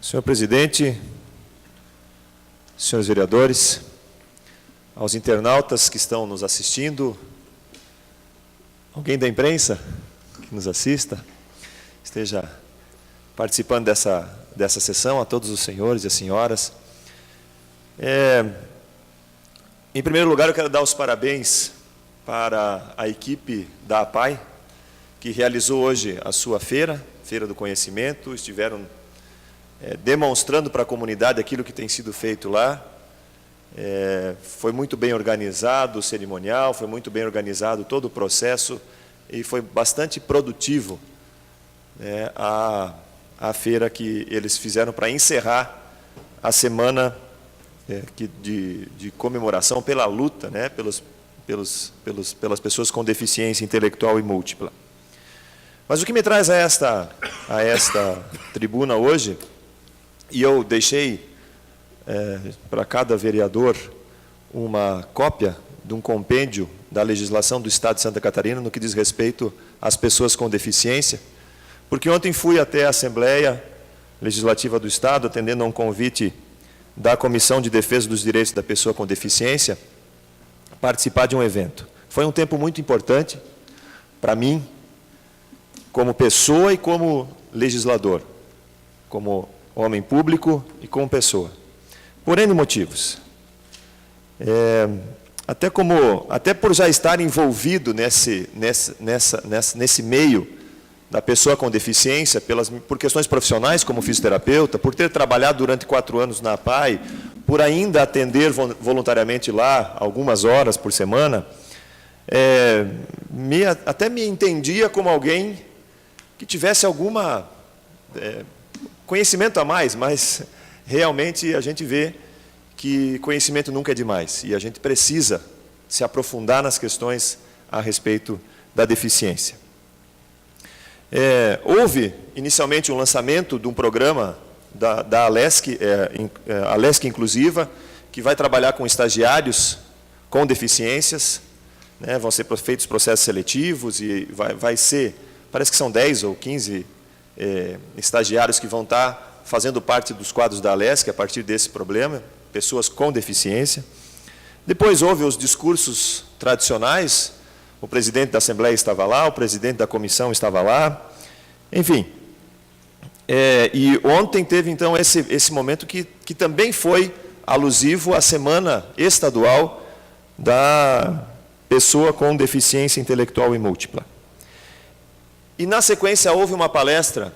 Senhor presidente, senhores vereadores, aos internautas que estão nos assistindo, alguém da imprensa que nos assista, esteja participando dessa sessão, a todos os senhores e as senhoras. Em primeiro lugar, eu quero dar os parabéns para a equipe da APAI, que realizou hoje a sua Feira do Conhecimento, estiveram demonstrando para a comunidade aquilo que tem sido feito lá. Foi muito bem organizado o cerimonial, foi muito bem organizado todo o processo e foi bastante produtivo a feira que eles fizeram para encerrar a semana de comemoração pela luta, pelas pessoas com deficiência intelectual e múltipla. Mas o que me traz a esta tribuna hoje, e eu deixei para cada vereador uma cópia de um compêndio da legislação do Estado de Santa Catarina no que diz respeito às pessoas com deficiência, porque ontem fui até a Assembleia Legislativa do Estado, atendendo a um convite da Comissão de Defesa dos Direitos da Pessoa com Deficiência, participar de um evento. Foi um tempo muito importante para mim, como pessoa e como legislador, como homem público e como pessoa, por N motivos. Até por já estar envolvido nesse meio da pessoa com deficiência, por questões profissionais como fisioterapeuta, por ter trabalhado durante 4 anos na APAI, por ainda atender voluntariamente lá algumas horas por semana, até me entendia como alguém que tivesse alguma conhecimento a mais, mas realmente a gente vê que conhecimento nunca é demais e a gente precisa se aprofundar nas questões a respeito da deficiência. Houve inicialmente um lançamento de um programa da Alesc, Alesc Inclusiva, que vai trabalhar com estagiários com deficiências, vão ser feitos processos seletivos e vai ser, parece que são 10 ou 15 estagiários que vão estar fazendo parte dos quadros da Alesc a partir desse problema, pessoas com deficiência. Depois houve os discursos tradicionais, o presidente da Assembleia estava lá, o presidente da comissão estava lá, enfim. E ontem teve, então, esse momento que também foi alusivo à Semana Estadual da Pessoa com Deficiência Intelectual e Múltipla. E, na sequência, houve uma palestra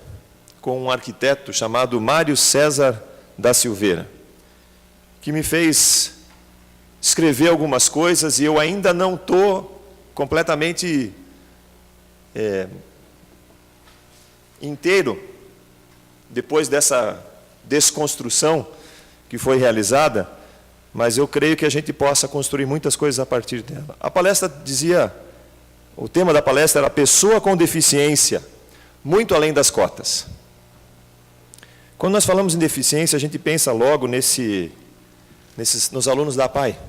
com um arquiteto chamado Mário César da Silveira, que me fez escrever algumas coisas e eu ainda não estou completamente inteiro, depois dessa desconstrução que foi realizada, mas eu creio que a gente possa construir muitas coisas a partir dela. A palestra dizia, o tema da palestra era Pessoa com Deficiência, muito além das cotas. Quando nós falamos em deficiência, a gente pensa logo nos alunos da APAI.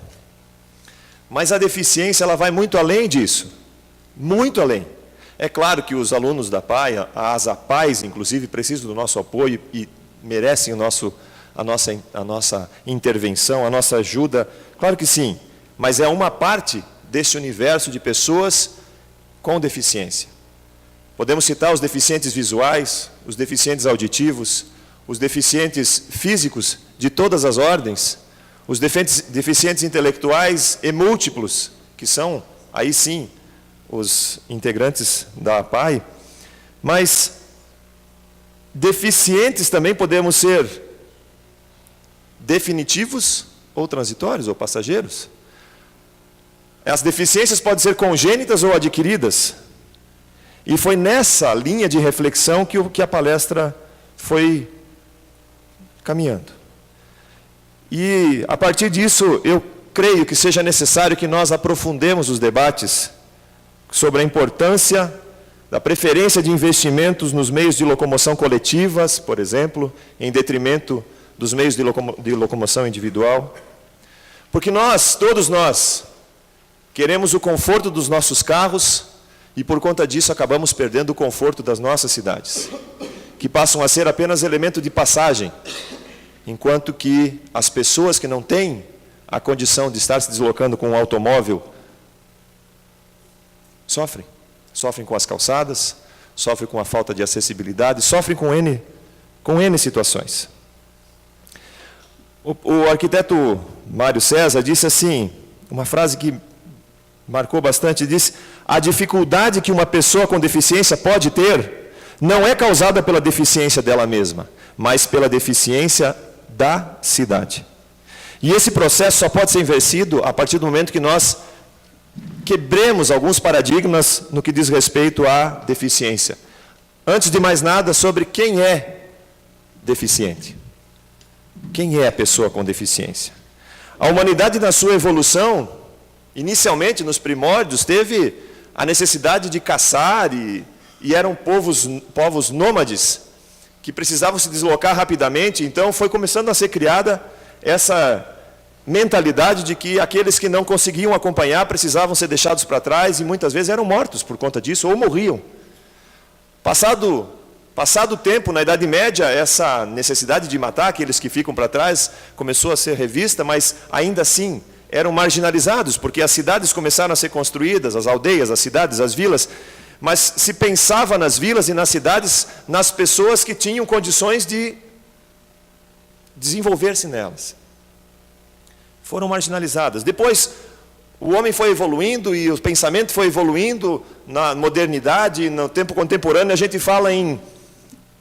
Mas a deficiência ela vai muito além disso, muito além. É claro que os alunos da APAI, as APAIs, inclusive, precisam do nosso apoio e merecem a nossa intervenção, a nossa ajuda, claro que sim, mas é uma parte desse universo de pessoas com deficiência. Podemos citar os deficientes visuais, os deficientes auditivos, os deficientes físicos de todas as ordens, os deficientes intelectuais e múltiplos, que são, aí sim, os integrantes da APAI, mas deficientes também podemos ser definitivos ou transitórios ou passageiros. As deficiências podem ser congênitas ou adquiridas. E foi nessa linha de reflexão que a palestra foi caminhando. E, a partir disso, eu creio que seja necessário que nós aprofundemos os debates sobre a importância da preferência de investimentos nos meios de locomoção coletivas, por exemplo, em detrimento dos meios de locomoção individual. Porque todos nós, queremos o conforto dos nossos carros e, por conta disso, acabamos perdendo o conforto das nossas cidades. que passam a ser apenas elemento de passagem, enquanto que as pessoas que não têm a condição de estar se deslocando com um automóvel sofrem. Sofrem com as calçadas, sofrem com a falta de acessibilidade, sofrem com N situações. O arquiteto Mário César disse assim, uma frase que marcou bastante, disse: a dificuldade que uma pessoa com deficiência pode ter não é causada pela deficiência dela mesma, mas pela deficiência da cidade. E esse processo só pode ser vencido a partir do momento que nós quebremos alguns paradigmas no que diz respeito à deficiência. Antes de mais nada, sobre quem é deficiente. Quem é a pessoa com deficiência? A humanidade, na sua evolução, inicialmente, nos primórdios, teve a necessidade de caçar e eram povos nômades que precisavam se deslocar rapidamente. Então, foi começando a ser criada essa mentalidade de que aqueles que não conseguiam acompanhar precisavam ser deixados para trás e muitas vezes eram mortos por conta disso ou morriam. Passado o tempo, na Idade Média, essa necessidade de matar aqueles que ficam para trás começou a ser revista, mas ainda assim eram marginalizados, porque as cidades começaram a ser construídas, as aldeias, as cidades, as vilas, mas se pensava nas vilas e nas cidades, nas pessoas que tinham condições de desenvolver-se nelas. Foram marginalizadas. Depois, o homem foi evoluindo e o pensamento foi evoluindo na modernidade, no tempo contemporâneo, a gente fala em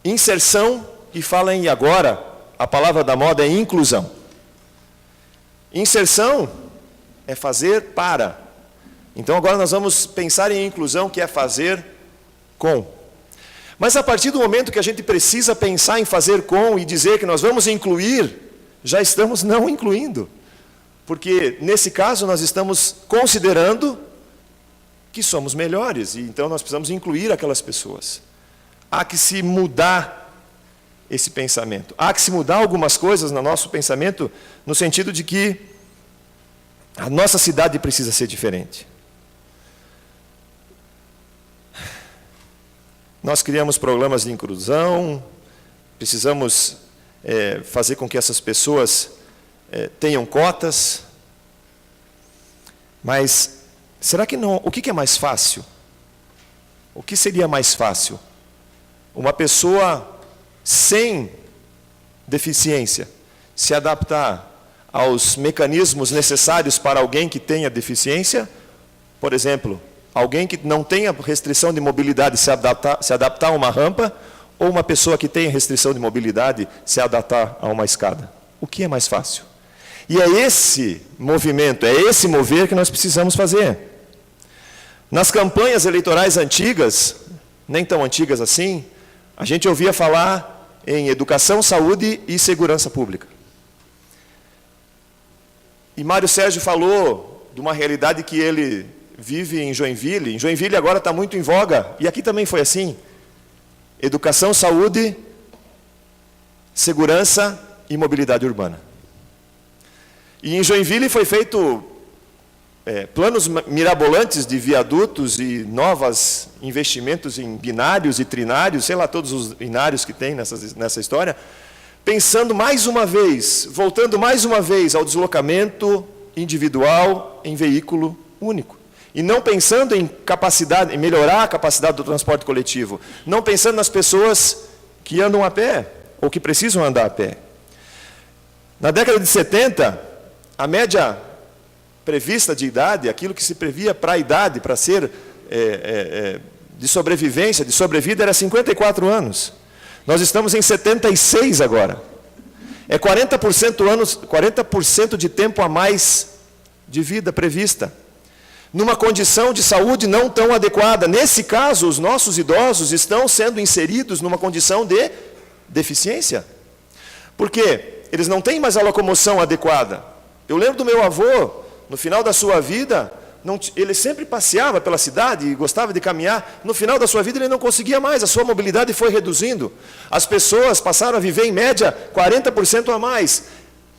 inserção e fala em agora, a palavra da moda é inclusão. Inserção é fazer para. Então agora nós vamos pensar em inclusão, que é fazer com. Mas a partir do momento que a gente precisa pensar em fazer com e dizer que nós vamos incluir, já estamos não incluindo. Porque nesse caso nós estamos considerando que somos melhores, e então nós precisamos incluir aquelas pessoas. Há que se mudar esse pensamento. Há que se mudar algumas coisas no nosso pensamento, no sentido de que a nossa cidade precisa ser diferente. Nós criamos programas de inclusão, precisamos fazer com que essas pessoas tenham cotas, mas será que não? O que é mais fácil? O que seria mais fácil? Uma pessoa sem deficiência se adaptar aos mecanismos necessários para alguém que tenha deficiência? Por exemplo, alguém que não tenha restrição de mobilidade se adaptar a uma rampa, ou uma pessoa que tenha restrição de mobilidade se adaptar a uma escada? O que é mais fácil? E é esse movimento, é esse mover que nós precisamos fazer. Nas campanhas eleitorais antigas, nem tão antigas assim, a gente ouvia falar em educação, saúde e segurança pública. E Mário Sérgio falou de uma realidade que ele vive em Joinville. Em Joinville agora está muito em voga, e aqui também foi assim. Educação, saúde, segurança e mobilidade urbana. E em Joinville foi feito planos mirabolantes de viadutos e novos investimentos em binários e trinários, sei lá, todos os binários que tem nessa história, pensando mais uma vez, voltando mais uma vez ao deslocamento individual em veículo único. E não pensando em capacidade, em melhorar a capacidade do transporte coletivo, não pensando nas pessoas que andam a pé, ou que precisam andar a pé. Na década de 70, a média prevista de idade, aquilo que se previa para a idade, para ser de sobrevivência, de sobrevida, era 54 anos. Nós estamos em 76 agora. É 40% de tempo a mais de vida prevista. Numa condição de saúde não tão adequada. Nesse caso, os nossos idosos estão sendo inseridos numa condição de deficiência. Por quê? Eles não têm mais a locomoção adequada. Eu lembro do meu avô, no final da sua vida, ele sempre passeava pela cidade e gostava de caminhar. No final da sua vida ele não conseguia mais, a sua mobilidade foi reduzindo. As pessoas passaram a viver em média 40% a mais,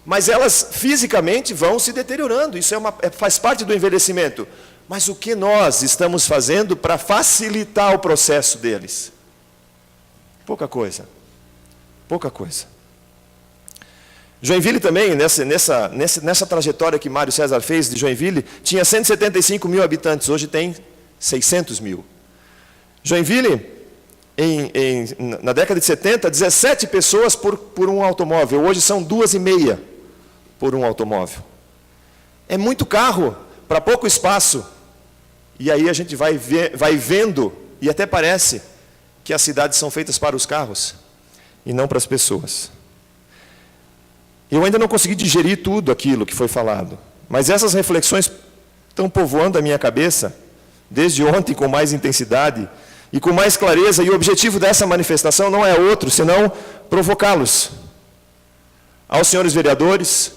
mas elas fisicamente vão se deteriorando. Isso faz parte do envelhecimento. Mas o que nós estamos fazendo para facilitar o processo deles? Pouca coisa. Pouca coisa. Joinville também, nessa trajetória que Mário César fez de Joinville, tinha 175 mil habitantes, hoje tem 600 mil. Joinville, na década de 70, 17 pessoas por um automóvel, hoje são 2,5 por um automóvel. É muito carro para pouco espaço. E aí a gente vai vendo, e até parece que as cidades são feitas para os carros e não para as pessoas. Eu ainda não consegui digerir tudo aquilo que foi falado, mas essas reflexões estão povoando a minha cabeça desde ontem com mais intensidade e com mais clareza, e o objetivo dessa manifestação não é outro, senão provocá-los. Aos senhores vereadores,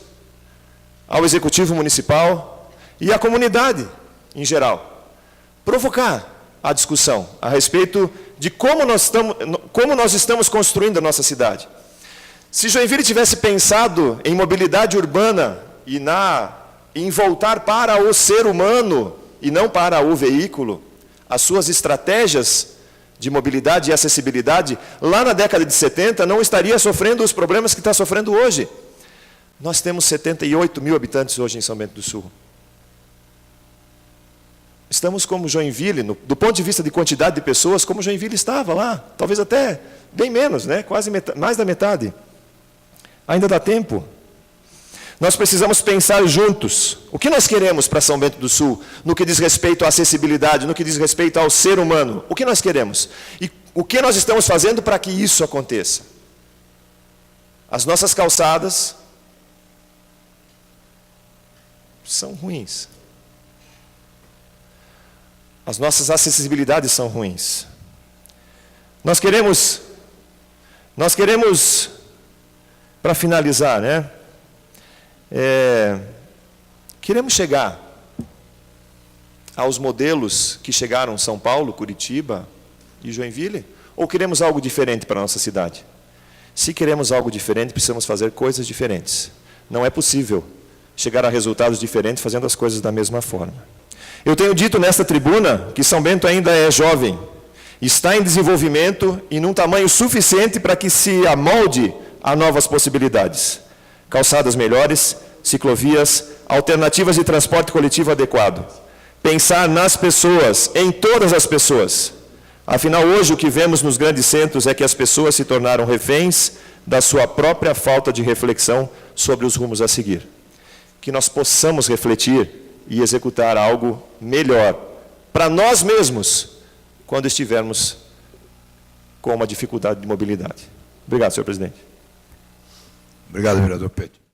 ao Executivo Municipal e à comunidade em geral. Provocar a discussão a respeito de como nós estamos construindo a nossa cidade. Se Joinville tivesse pensado em mobilidade urbana e em voltar para o ser humano e não para o veículo, as suas estratégias de mobilidade e acessibilidade, lá na década de 70, não estaria sofrendo os problemas que está sofrendo hoje. Nós temos 78 mil habitantes hoje em São Bento do Sul. Estamos como Joinville, do ponto de vista de quantidade de pessoas, como Joinville estava lá, talvez até bem menos, né? Quase mais da metade. Ainda dá tempo. Nós precisamos pensar juntos o que nós queremos para São Bento do Sul, no que diz respeito à acessibilidade, no que diz respeito ao ser humano. O que nós queremos? E o que nós estamos fazendo para que isso aconteça? As nossas calçadas são ruins. As nossas acessibilidades são ruins. Nós queremos, para finalizar, né? Queremos chegar aos modelos que chegaram São Paulo, Curitiba e Joinville? Ou queremos algo diferente para a nossa cidade? Se queremos algo diferente, precisamos fazer coisas diferentes. Não é possível chegar a resultados diferentes fazendo as coisas da mesma forma. Eu tenho dito nesta tribuna que São Bento ainda é jovem, está em desenvolvimento e num tamanho suficiente para que se amolde a novas possibilidades. Calçadas melhores, ciclovias, alternativas de transporte coletivo adequado. Pensar nas pessoas, em todas as pessoas. Afinal, hoje o que vemos nos grandes centros é que as pessoas se tornaram reféns da sua própria falta de reflexão sobre os rumos a seguir. Que nós possamos refletir e executar algo melhor para nós mesmos quando estivermos com uma dificuldade de mobilidade. Obrigado, senhor presidente. Obrigado, vereador Pedro.